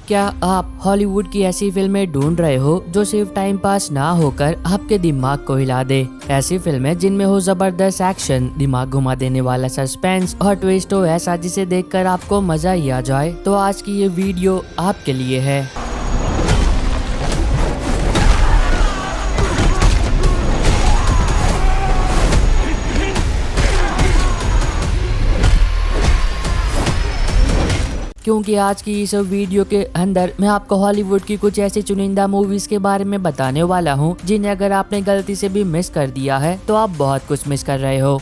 क्या आप हॉलीवुड की ऐसी फिल्में ढूंढ रहे हो जो सिर्फ टाइम पास ना होकर आपके दिमाग को हिला दे? ऐसी फिल्में जिनमें हो जबरदस्त एक्शन, दिमाग घुमा देने वाला सस्पेंस और ट्विस्ट हो ऐसा जिसे देखकर आपको मजा ही आ जाए, तो आज की ये वीडियो आपके लिए है। क्योंकि आज की इस वीडियो के अंदर मैं आपको हॉलीवुड की कुछ ऐसी चुनिंदा मूवीज के बारे में बताने वाला हूं जिन्हें अगर आपने गलती से भी मिस कर दिया है तो आप बहुत कुछ मिस कर रहे हो।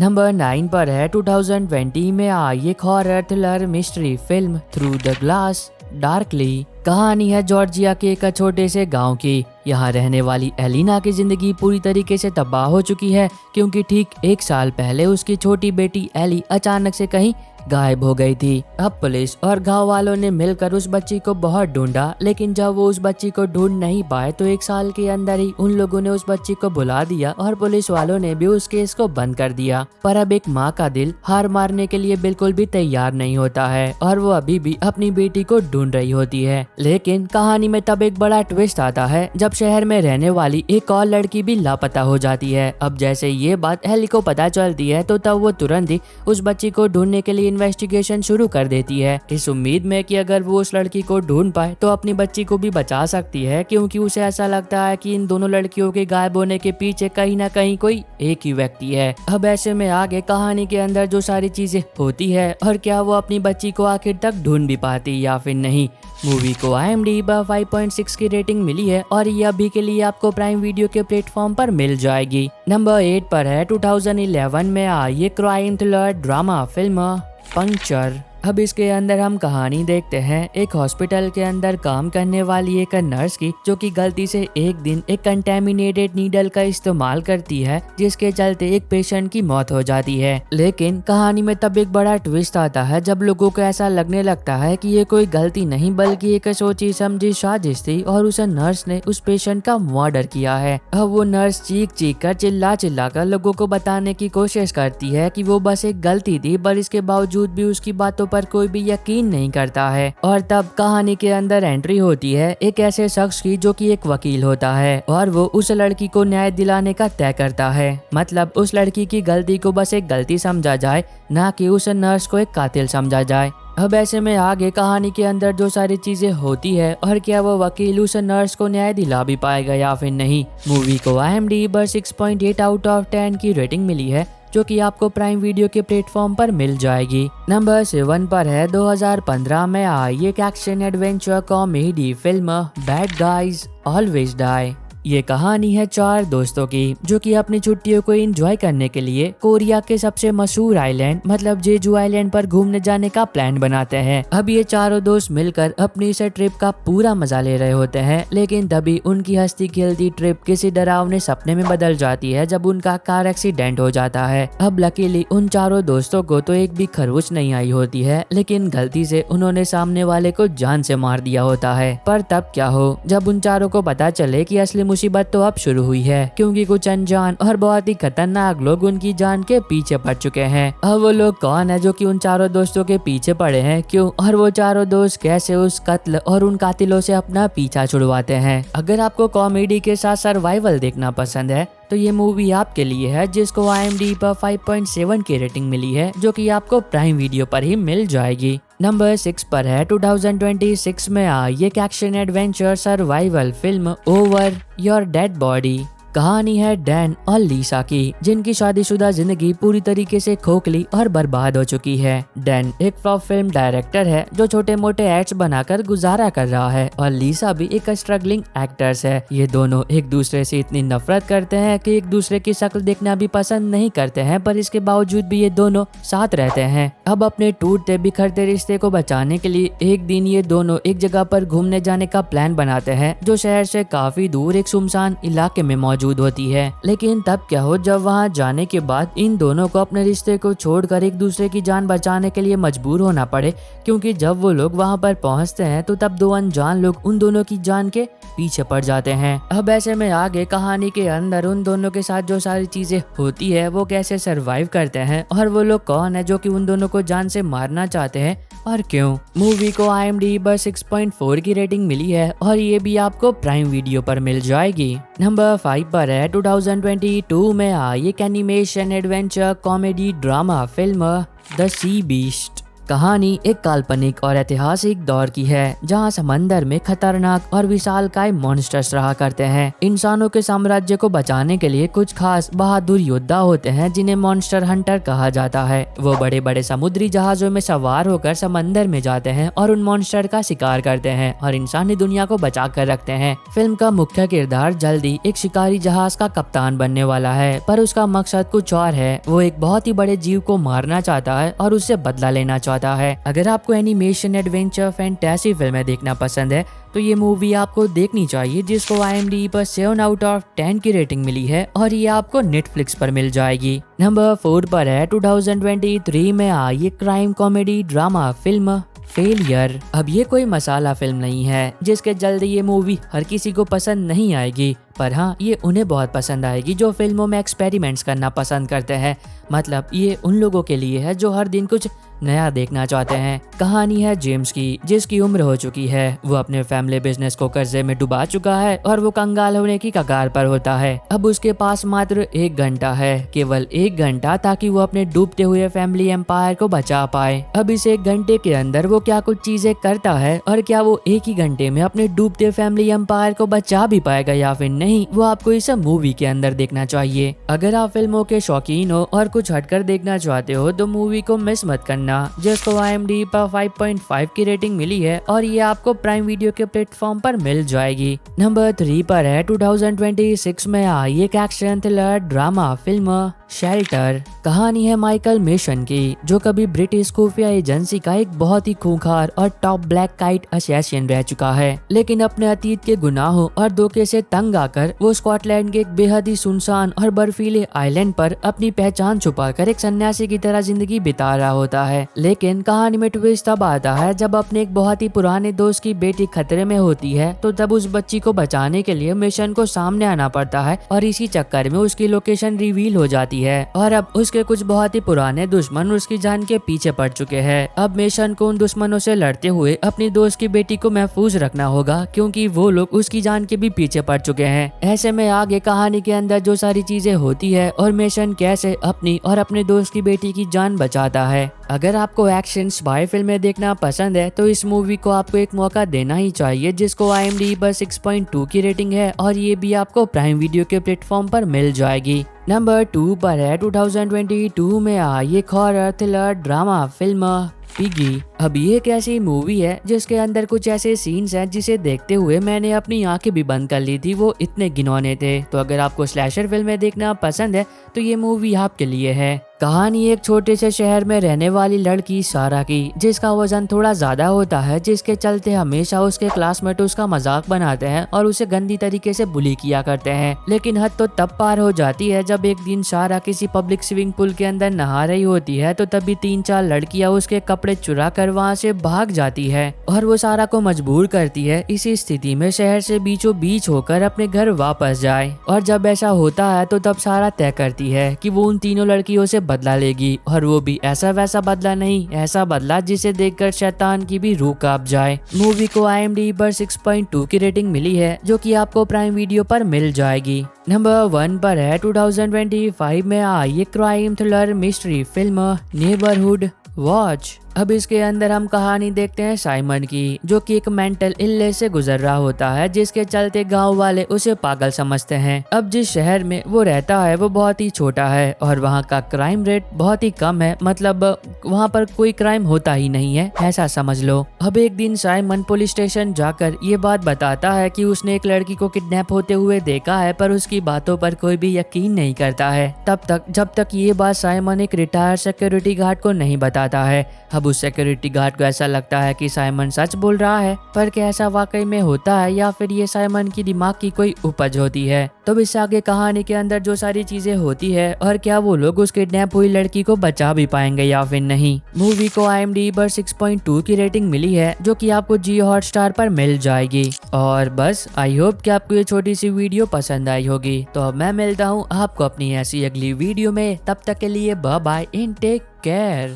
नंबर 9 पर है 2020 में आई एक horror thriller mystery film through the glass darkly. कहानी है जॉर्जिया के एक छोटे से गांव की। यहाँ रहने वाली एलिना की जिंदगी पूरी तरीके से तबाह हो चुकी है क्योंकि ठीक एक साल पहले उसकी छोटी बेटी एली अचानक से कहीं गायब हो गई थी। अब पुलिस और गांव वालों ने मिलकर उस बच्ची को बहुत ढूंढा, लेकिन जब वो उस बच्ची को ढूंढ नहीं पाए तो एक साल के अंदर ही उन लोगों ने उस बच्ची को बुला दिया और पुलिस वालों ने भी उस केस को बंद कर दिया। पर अब एक माँ का दिल हार मारने के लिए बिल्कुल भी तैयार नहीं होता है और वो अभी भी अपनी बेटी को ढूंढ रही होती है। लेकिन कहानी में तब एक बड़ा ट्विस्ट आता है जब शहर में रहने वाली एक और लड़की भी लापता हो जाती है। अब जैसे ये बात एली को पता चलती है तो तब वो तुरंत ही उस बच्ची को ढूंढने के लिए इन्वेस्टिगेशन शुरू कर देती है, इस उम्मीद में कि अगर वो उस लड़की को ढूंढ पाए तो अपनी बच्ची को भी बचा सकती है, क्योंकि उसे ऐसा लगता है कि इन दोनों लड़कियों के गायब होने के पीछे कहीं ना कहीं कोई एक ही व्यक्ति है। अब ऐसे में आगे कहानी के अंदर जो सारी चीजें होती है और क्या वो अपनी बच्ची को आखिर तक ढूंढ भी पाती या फिर नहीं। मूवी को IMDb 5.6 की रेटिंग मिली है और ये अभी के लिए आपको प्राइम वीडियो के प्लेटफॉर्म पर मिल जाएगी। नंबर 8 पर है 2011 में आई एक crime thriller drama film puncture. अब इसके अंदर हम कहानी देखते हैं एक हॉस्पिटल के अंदर काम करने वाली एक नर्स की, जो कि गलती से एक दिन एक कंटेमिनेटेड नीडल का इस्तेमाल करती है, जिसके चलते एक पेशेंट की मौत हो जाती है। लेकिन कहानी में तब एक बड़ा ट्विस्ट आता है जब लोगों को ऐसा लगने लगता है कि ये कोई गलती नहीं बल्कि एक सोची समझी साजिश थी और उस नर्स ने उस पेशेंट का मर्डर किया है। अब वो नर्स चीख चीख कर चिल्ला कर लोगों को बताने की कोशिश करती है कि वो बस एक गलती थी, पर इसके बावजूद भी उसकी बातों पर कोई भी यकीन नहीं करता है। और तब कहानी के अंदर एंट्री होती है एक ऐसे शख्स की जो कि एक वकील होता है और वो उस लड़की को न्याय दिलाने का तय करता है। मतलब उस लड़की की गलती को बस एक गलती समझा जाए, ना कि उस नर्स को एक कातिल समझा जाए। अब ऐसे में आगे कहानी के अंदर जो सारी चीजें होती है और क्या वो वकील उस नर्स को न्याय दिला भी पाएगा या फिर नहीं। मूवी को IMDb 6.8 आउट ऑफ 10 की रेटिंग मिली है, जो कि आपको प्राइम वीडियो के प्लेटफॉर्म पर मिल जाएगी। नंबर 7 पर है 2015 में आई एक action adventure comedy film bad guys always die. ये कहानी है 4 दोस्तों की जो कि अपनी छुट्टियों को एंजॉय करने के लिए कोरिया के सबसे मशहूर आइलैंड मतलब जेजू आइलैंड पर घूमने जाने का प्लान बनाते हैं। अब ये चारों दोस्त मिलकर अपनी इस ट्रिप का पूरा मजा ले रहे होते हैं, लेकिन तभी उनकी हंसती खेलती ट्रिप किसी डरावने सपने में बदल जाती है जब उनका कार एक्सीडेंट हो जाता है। अब लकीली उन चारों दोस्तों को तो एक भी खरोच नहीं आई होती है, लेकिन गलती से उन्होंने सामने वाले को जान से मार दिया होता है। पर तब क्या हो जब उन चारों को पता चले कि असली मुसीबत तो अब शुरू हुई है, क्योंकि कुछ अनजान और बहुत ही खतरनाक लोग उनकी जान के पीछे पड़ चुके हैं। अब वो लोग कौन है जो कि उन चारों दोस्तों के पीछे पड़े हैं, क्यों, और वो चारों दोस्त कैसे उस कत्ल और उन कातिलों से अपना पीछा छुड़वाते हैं। अगर आपको कॉमेडी के साथ सर्वाइवल देखना पसंद है तो ये मूवी आपके लिए है, जिसको IMDb पर 5.7 की रेटिंग मिली है, जो कि आपको प्राइम वीडियो पर ही मिल जाएगी। नंबर 6 पर है 2026 में आई एक action adventure survival film over your dead body. कहानी है डैन और लीसा की, जिनकी शादीशुदा जिंदगी पूरी तरीके से खोखली और बर्बाद हो चुकी है। डैन एक फ्लॉप फिल्म डायरेक्टर है जो छोटे मोटे एक्ट्स बनाकर गुजारा कर रहा है और लीसा भी एक स्ट्रगलिंग एक्टर्स है। ये दोनों एक दूसरे से इतनी नफरत करते हैं कि एक दूसरे की शक्ल देखना भी पसंद नहीं करते हैं, पर इसके बावजूद भी ये दोनों साथ रहते हैं। अब अपने टूटते बिखरते रिश्ते को बचाने के लिए एक दिन ये दोनों एक जगह पर घूमने जाने का प्लान बनाते हैं, जो शहर से काफी दूर एक सुनसान इलाके में मौजूद मौजूद होती है। लेकिन तब क्या हो जब वहाँ जाने के बाद इन दोनों को अपने रिश्ते को छोड़कर एक दूसरे की जान बचाने के लिए मजबूर होना पड़े, क्योंकि जब वो लोग वहाँ पर पहुँचते हैं तो तब दो अनजान लोग उन दोनों की जान के पीछे पड़ जाते हैं। अब ऐसे में आगे कहानी के अंदर उन दोनों के साथ जो सारी चीजें होती है वो कैसे सरवाइव करते हैं और वो लोग कौन है जो कि उन दोनों को जान से मारना चाहते हैं और क्यों। मूवी को IMDb पर 6.4 की रेटिंग मिली है और ये भी आपको प्राइम वीडियो पर मिल जाएगी। नंबर 5 पर है 2022 में आई एक animation adventure comedy drama film the sea beast. कहानी एक काल्पनिक और ऐतिहासिक दौर की है जहां समंदर में खतरनाक और विशालकाय मॉन्स्टर्स रहा करते हैं। इंसानों के साम्राज्य को बचाने के लिए कुछ खास बहादुर योद्धा होते हैं जिन्हें मॉन्स्टर हंटर कहा जाता है। वो बड़े बड़े समुद्री जहाजों में सवार होकर समंदर में जाते हैं और उन मॉन्स्टर का शिकार करते हैं और इंसानी दुनिया को बचा कर रखते हैं। फिल्म का मुख्य किरदार जल्दी एक शिकारी जहाज का कप्तान बनने वाला है, पर उसका मकसद कुछ और है। वो एक बहुत ही बड़े जीव को मारना चाहता है और उससे बदला लेना चाहता है। अगर आपको एनिमेशन एडवेंचर फैंटेसी फिल्में देखना पसंद है तो ये मूवी आपको देखनी चाहिए, जिसको IMDb पर 7 आउट ऑफ 10 की रेटिंग मिली है और ये आपको नेटफ्लिक्स पर मिल जाएगी। नंबर 4 पर है 2023 में आई crime comedy drama film failure. अब ये कोई मसाला फिल्म नहीं है जिसके जल्दी ये मूवी हर किसी को पसंद नहीं आएगी, पर हाँ ये उन्हें बहुत पसंद आएगी जो फिल्मों में एक्सपेरिमेंट्स करना पसंद करते हैं। मतलब ये उन लोगों के लिए है जो हर दिन कुछ नया देखना चाहते हैं। कहानी है जेम्स की, जिसकी उम्र हो चुकी है। वो अपने फैमिली बिजनेस को कर्जे में डुबा चुका है और वो कंगाल होने की कगार पर होता है। अब उसके पास मात्र 1 घंटा है, केवल 1 घंटा, ताकि वो अपने डूबते हुए फैमिली एम्पायर को बचा पाए। अब इस 1 घंटे के अंदर वो क्या कुछ चीजें करता है और क्या वो एक ही घंटे में अपने डूबते फैमिली एम्पायर को बचा भी पाएगा या फिर नहीं, वो आपको इस मूवी के अंदर देखना चाहिए। अगर आप फिल्मों के शौकीन हो और कुछ हटकर देखना चाहते हो तो मूवी को मिस मत करना, जिसको IMDb पर 5.5 की रेटिंग मिली है और ये आपको प्राइम वीडियो के प्लेटफॉर्म पर मिल जाएगी। नंबर 3 पर है 2026 में आई एक action thriller drama film shelter. कहानी है माइकल मेसन की, जो कभी ब्रिटिश खुफिया एजेंसी का एक बहुत ही खूंखार और टॉप ब्लैक काइट असैसिन रह चुका है। लेकिन अपने अतीत के गुनाहों और धोखे से तंग आकर वो स्कॉटलैंड के एक बेहद ही सुनसान और बर्फीले आइलैंड पर अपनी पहचान छुपाकर एक सन्यासी की तरह जिंदगी बिता रहा होता है। लेकिन कहानी में ट्विस्ट तब आता है जब अपने एक बहुत ही पुराने दोस्त की बेटी खतरे में होती है, तो तब उस बच्ची को बचाने के लिए मेसन को सामने आना पड़ता है और इसी चक्कर में उसकी लोकेशन रिवील हो जाती है और अब उसके कुछ बहुत ही पुराने दुश्मन उसकी जान के पीछे पड़ चुके हैं। अब मेसन को उन दुश्मनों से लड़ते हुए अपनी दोस्त की बेटी को महफूज रखना होगा, क्योंकि वो लोग उसकी जान के भी पीछे पड़ चुके हैं। ऐसे में आगे कहानी के अंदर जो सारी चीजें होती है और मेसन कैसे अपनी और अपने दोस्त की बेटी की जान बचाता है। अगर आपको एक्शन स्पाई फिल्में देखना पसंद है तो इस मूवी को आपको एक मौका देना ही चाहिए, जिसको IMDb पर 6.2 की रेटिंग है और ये भी आपको प्राइम वीडियो के प्लेटफॉर्म पर मिल जाएगी। नंबर 2 पर है 2022 में आई एक horror thriller drama film piggy. अब ये एक ऐसी मूवी है जिसके अंदर कुछ ऐसे सीन्स हैं जिसे देखते हुए मैंने अपनी आंखें भी बंद कर ली थी, वो इतने घिनौने थे। तो अगर आपको स्लैशर फिल्में देखना पसंद है तो ये मूवी आपके लिए है। कहानी एक छोटे से शहर में रहने वाली लड़की सारा की, जिसका वजन थोड़ा ज्यादा होता है, जिसके चलते हमेशा उसके क्लासमेट उसका मजाक बनाते हैं और उसे गंदी तरीके से बुली किया करते हैं। लेकिन हद तो तब पार हो जाती है जब एक दिन सारा किसी पब्लिक स्विमिंग पूल के अंदर नहा रही होती है, तो तभी 3-4 लड़कियां उसके कपड़े चुरा कर वहाँ से भाग जाती है और वो सारा को मजबूर करती है इसी स्थिति में शहर से बीचों बीच होकर अपने घर वापस जाए। और जब ऐसा होता है तो तब सारा तय करती है कि वो उन तीनों लड़कियों से बदला लेगी, और वो भी ऐसा वैसा बदला नहीं, ऐसा बदला जिसे देखकर शैतान की भी रूह कांप जाए। मूवी को IMDb पर 6.2 की रेटिंग मिली है, जो कि आपको प्राइम वीडियो पर मिल जाएगी। नंबर 1 पर है 2025 में आई एक crime thriller mystery film neighbourhood watch. अब इसके अंदर हम कहानी देखते हैं साइमन की, जो कि एक मेंटल इलनेस से गुजर रहा होता है, जिसके चलते गांव वाले उसे पागल समझते हैं। अब जिस शहर में वो रहता है वो बहुत ही छोटा है और वहाँ का क्राइम रेट बहुत ही कम है, मतलब वहाँ पर कोई क्राइम होता ही नहीं है, ऐसा समझ लो। अब एक दिन साइमन पुलिस स्टेशन जाकर ये बात बताता है कि उसने एक लड़की को किडनैप होते हुए देखा है, पर उसकी बातों पर कोई भी यकीन नहीं करता है। जब तक ये बात साइमन एक रिटायर्ड सिक्योरिटी गार्ड को नहीं बताता है। अब अब उस सिक्योरिटी गार्ड को ऐसा लगता है कि साइमन सच बोल रहा है, पर क्या ऐसा वाकई में होता है या फिर ये साइमन की दिमाग की कोई उपज होती है। तो इससे आगे कहानी के अंदर जो सारी चीजें होती है और क्या वो लोग उस किडनैप हुई लड़की को बचा भी पाएंगे या फिर नहीं। मूवी को IMDb पर 6.2 की रेटिंग मिली है, जो कि आपको जियो हॉटस्टार पर मिल जाएगी। और बस आई होप कि आपको ये छोटी सी वीडियो पसंद आई होगी। तो अब मैं मिलता हूँ आपको अपनी ऐसी अगली वीडियो में, तब तक के लिए bye bye and take care.